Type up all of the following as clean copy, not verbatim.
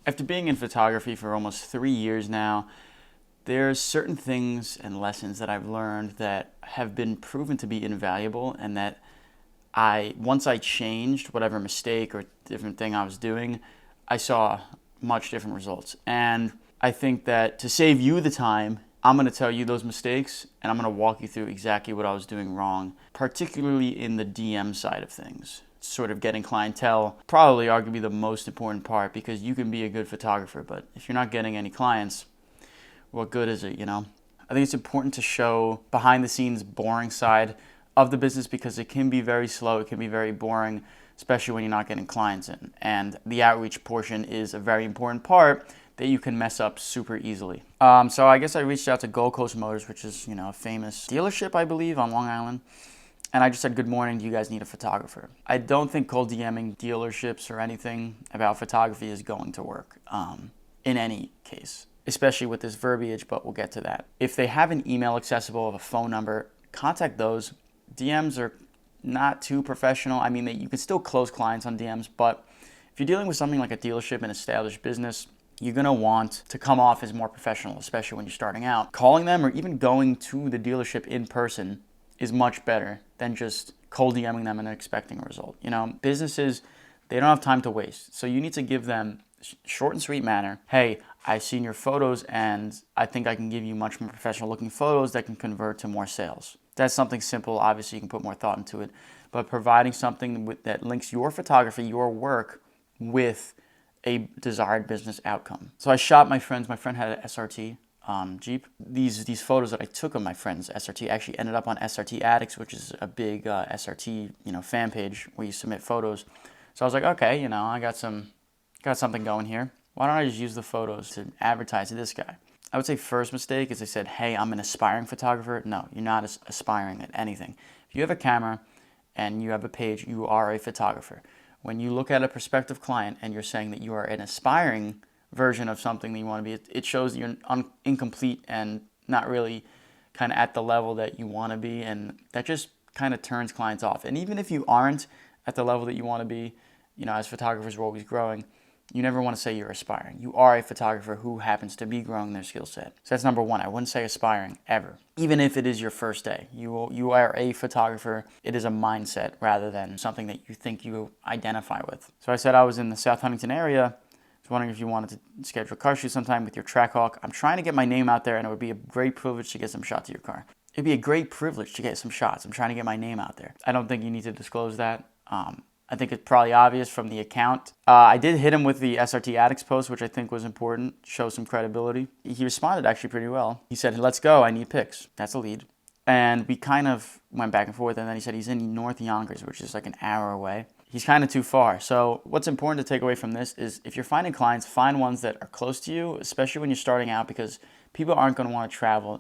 After being in photography for almost 3 years now, there's certain things and lessons that I've learned that have been proven to be invaluable, and that once I changed whatever mistake or different thing I was doing, I saw much different results. And I think that to save you the time, I'm going to tell you those mistakes and I'm going to walk you through exactly what I was doing wrong, particularly in the DM side of things. Sort of getting clientele, probably arguably the most important part, because you can be a good photographer, but if you're not getting any clients, what good is it, you know? I think it's important to show behind the scenes boring side of the business, because it can be very slow, it can be very boring, especially when you're not getting clients in. And the outreach portion is a very important part that you can mess up super easily. So I guess I reached out to Gold Coast Motors, which is, a famous dealership, I believe, on Long Island. And I just said, good morning, do you guys need a photographer? I don't think cold DMing dealerships or anything about photography is going to work in any case, especially with this verbiage, but we'll get to that. If they have an email accessible of a phone number, contact those. DMs are not too professional. I mean, you can still close clients on DMs, but if you're dealing with something like a dealership, an established business, you're going to want to come off as more professional, especially when you're starting out. Calling them or even going to the dealership in person is much better than just cold DMing them and expecting a result. Businesses, they don't have time to waste. So you need to give them short and sweet manner. Hey, I've seen your photos and I think I can give you much more professional looking photos that can convert to more sales. That's something simple. Obviously, you can put more thought into it, but providing something that links your photography, your work, with a desired business outcome. So I shot my friend had an SRT Jeep. These photos that I took of my friend's SRT actually ended up on SRT Addicts, which is a big SRT fan page where you submit photos. So I was like, okay, I got something going here. Why don't I just use the photos to advertise to this guy? I would say first mistake is they said, hey, I'm an aspiring photographer. No, you're not aspiring at anything. If you have a camera and you have a page, you are a photographer. When you look at a prospective client and you're saying that you are an aspiring version of something that you want to be, it shows that you're incomplete and not really kind of at the level that you want to be, and that just kind of turns clients off. And even if you aren't at the level that you want to be, as photographers, we're always growing. You never want to say you're aspiring. You are a photographer who happens to be growing their skill set. So that's number one. I wouldn't say aspiring ever. Even if it is your first day, you are a photographer. It is a mindset rather than something that you think you identify with. So I said I was in the South Huntington area. I was wondering if you wanted to schedule a car shoot sometime with your Trackhawk. I'm trying to get my name out there, and it would be a great privilege to get some shots of your car. It'd be a great privilege to get some shots. I'm trying to get my name out there. I don't think you need to disclose that. I think it's probably obvious from the account. I did hit him with the SRT Addicts post, which I think was important, show some credibility. He responded actually pretty well. He said, let's go, I need pics. That's a lead. And we kind of went back and forth, and then he said he's in North Yonkers, which is like an hour away. He's kind of too far. So what's important to take away from this is if you're finding clients, find ones that are close to you, especially when you're starting out, because people aren't going to want to travel,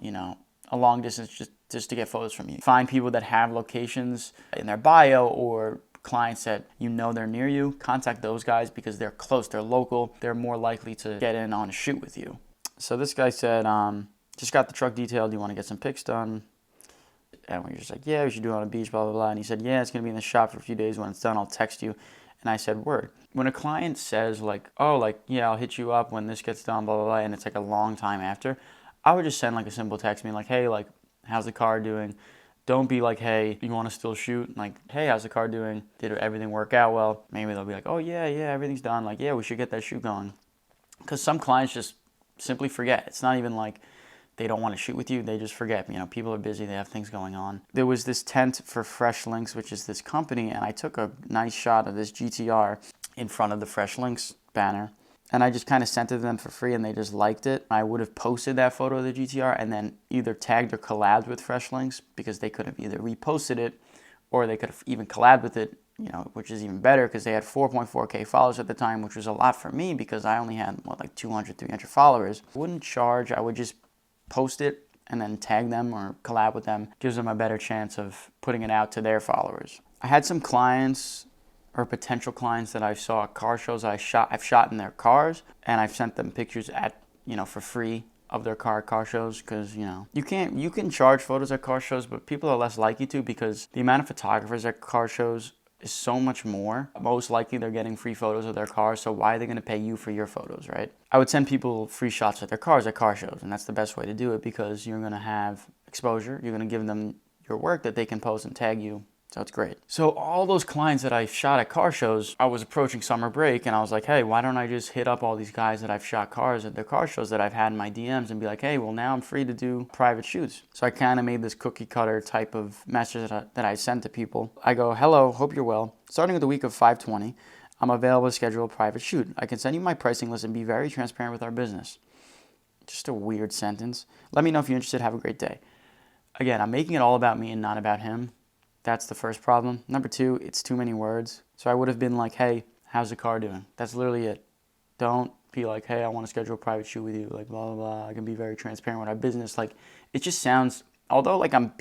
a long distance just to get photos from you. Find people that have locations in their bio or clients that they're near you. Contact those guys because they're close, they're local, they're more likely to get in on a shoot with you. So this guy said, just got the truck detailed, do you want to get some pics done? And we were just like, yeah, we should do it on a beach, blah, blah, blah. And he said, yeah, it's going to be in the shop for a few days. When it's done, I'll text you. And I said, word. When a client says yeah, I'll hit you up when this gets done, blah, blah, blah, and it's like a long time after, I would just send like a simple text, being like, hey, like, how's the car doing? Don't be like, hey, you want to still shoot? Like, hey, how's the car doing? Did everything work out well? Maybe they'll be like, oh, yeah, everything's done. Like, yeah, we should get that shoot going. Because some clients just simply forget. It's not even like they don't want to shoot with you. They just forget. People are busy. They have things going on. There was this tent for Fresh Links, which is this company, and I took a nice shot of this GTR in front of the Fresh Links banner. And I just kind of sent it to them for free, and they just liked it. I would have posted that photo of the GTR and then either tagged or collabed with Fresh Links, because they could have either reposted it or they could have even collabed with it, which is even better because they had 4.4K followers at the time, which was a lot for me because I only had, 200, 300 followers. I wouldn't charge. I would just post it and then tag them or collab with them. Gives them a better chance of putting it out to their followers. I had some clients or potential clients that I saw at car shows I've shot in their cars, and I've sent them pictures for free of their car shows, because you can charge photos at car shows, but people are less likely to, because the amount of photographers at car shows is so much more. Most likely they're getting free photos of their cars, so why are they going to pay you for your photos, right? I would send people free shots of their cars at car shows, and that's the best way to do it because you're going to have exposure. You're going to give them your work that they can post and tag you. So it's great. So all those clients that I shot at car shows, I was approaching summer break and I was like, hey, why don't I just hit up all these guys that I've shot cars at their car shows that I've had in my DMs and be like, hey, well, now I'm free to do private shoots. So I kind of made this cookie cutter type of message that I sent to people. I go, hello, hope you're well. Starting with the week of 5/20, I'm available to schedule a private shoot. I can send you my pricing list and be very transparent with our business. Just a weird sentence. Let me know if you're interested. Have a great day. Again, I'm making it all about me and not about him. That's the first problem. Number two, it's too many words. So I would have been like, hey, how's the car doing? That's literally it. Don't be like, hey, I want to schedule a private shoot with you. Like, blah, blah, blah. I can be very transparent with our business. Like, it just sounds, although like I'm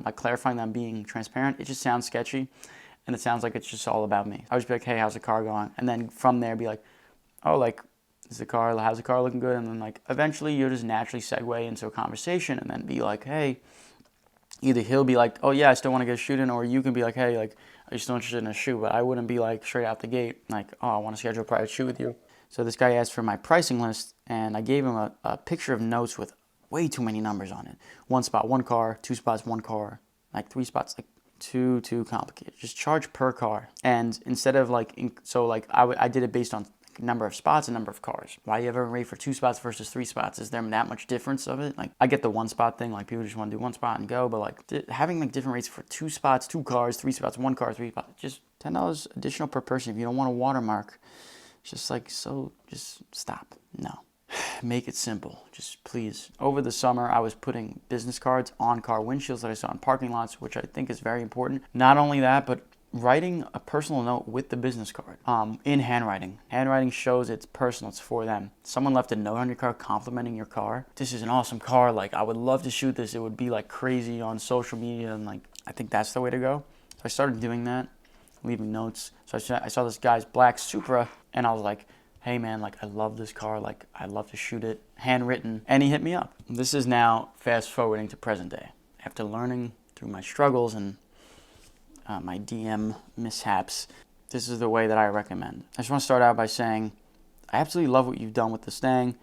like clarifying that I'm being transparent, it just sounds sketchy. And it sounds like it's just all about me. I would just be like, hey, how's the car going? And then from there be like, oh, like, how's the car looking good? And then like, eventually you'll just naturally segue into a conversation and then be like, hey, either he'll be like, oh yeah, I still want to get a shoot in, or you can be like, hey, like, are you still interested in a shoot? But I wouldn't be like straight out the gate, like, oh, I want to schedule a private shoot with you. So this guy asked for my pricing list, and I gave him a picture of notes with way too many numbers on it. 1 spot, 1 car, 2 spots, 1 car, like 3 spots, like too complicated. Just charge per car. And instead of like, I did it based on number of spots and number of cars. Why you ever rate for 2 spots versus 3 spots? Is there that much difference of it? Like, I get the 1 spot thing, like people just want to do 1 spot and go, but like having like different rates for 2 spots, 2 cars, 3 spots, 1 car, 3 spots, just $10 additional per person. If you don't want a watermark, just like, so just stop. No. Make it simple. Just please. Over the summer, I was putting business cards on car windshields that I saw in parking lots, which I think is very important. Not only that, but writing a personal note with the business card in handwriting. Handwriting shows it's personal, it's for them. Someone left a note on your car complimenting your car. This is an awesome car, like I would love to shoot this. It would be like crazy on social media, and like I think that's the way to go. So I started doing that, leaving notes. So I saw this guy's black Supra and I was like, hey man, like I love this car, like I'd love to shoot it, handwritten, and he hit me up. This is now fast forwarding to present day. After learning through my struggles and my DM mishaps, this is the way that I recommend. I just want to start out by saying, I absolutely love what you've done with this thing.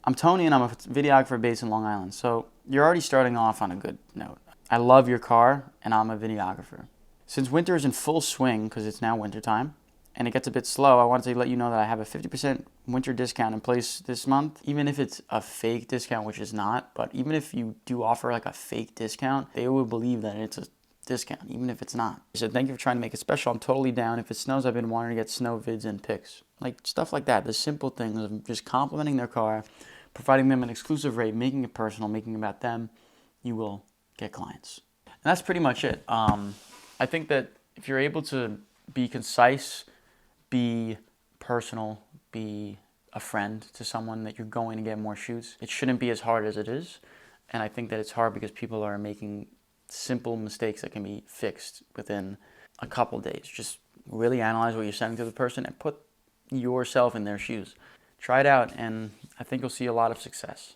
I'm Tony and I'm a videographer based in Long Island, so you're already starting off on a good note. I love your car and I'm a videographer. Since winter is in full swing, because it's now winter time, and it gets a bit slow, I wanted to let you know that I have a 50% winter discount in place this month. Even if it's a fake discount, which is not, but even if you do offer like a fake discount, they will believe that it's a discount, even if it's not. So thank you for trying to make it special. I'm totally down. If it snows, I've been wanting to get snow vids and pics. Like stuff like that. The simple things of just complimenting their car, providing them an exclusive rate, making it personal, making it about them, you will get clients. And that's pretty much it. I think that if you're able to be concise, be personal, be a friend to someone that you're going to get more shoots, it shouldn't be as hard as it is. And I think that it's hard because people are making simple mistakes that can be fixed within a couple days. Just really analyze what you're sending to the person and put yourself in their shoes. Try it out, and I think you'll see a lot of success.